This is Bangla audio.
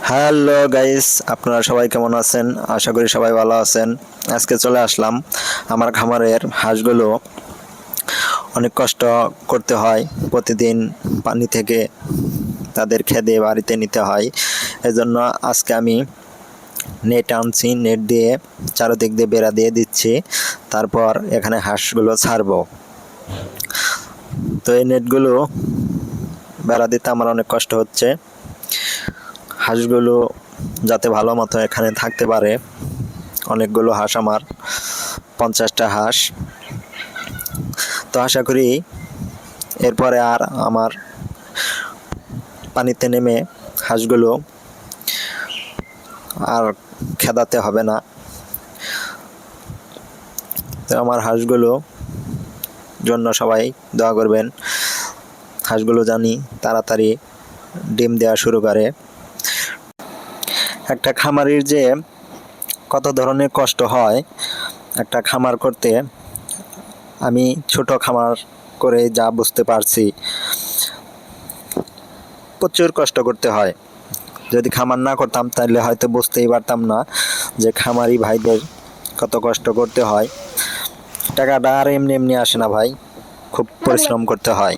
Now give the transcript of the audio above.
হ্যালো গাইস, আপনারা সবাই কেমন আছেন? আশা করি সবাই ভালো আছেন। আজকে চলে আসলাম আমার খামারের হাঁসগুলো। অনেক কষ্ট করতে হয়, প্রতিদিন পানি থেকে তাদের খেদে বাড়িতে নিতে হয়। এজন্য আজকে আমি নেট আনছি, নেট দিয়ে চারদিক দিয়ে বেড়া দিয়ে দিচ্ছি। তারপর এখানে হাঁসগুলো ছাড়বো। তো এই নেটগুলো বেড়া দিতে আমার অনেক কষ্ট হচ্ছে। হাঁসগুলো যাতে ভালো মতো এখানে থাকতে পারে। অনেকগুলো হাঁস, আমার 50টা হাঁস। তো আশা করি এরপরে আর আমার পানিতে নেমে হাঁসগুলো আর খেদাতে হবে না। তো আমার হাঁসগুলো জন্য সবাই দোয়া করবেন। হাঁসগুলো জানি তাড়াতাড়ি ডিম দেওয়া শুরু করে। একটা খামারির যে কত ধরনের কষ্ট হয় একটা খামার করতে, আমি ছোট খামার করে যা বুঝতে পারছি। প্রচুর কষ্ট করতে হয়। যদি খামার না করতাম তাহলে হয়তো বুঝতেই পারতাম না যে খামারি ভাইদের কত কষ্ট করতে হয়। টাকাটা আর এমনি এমনি আসে না ভাই, খুব পরিশ্রম করতে হয়।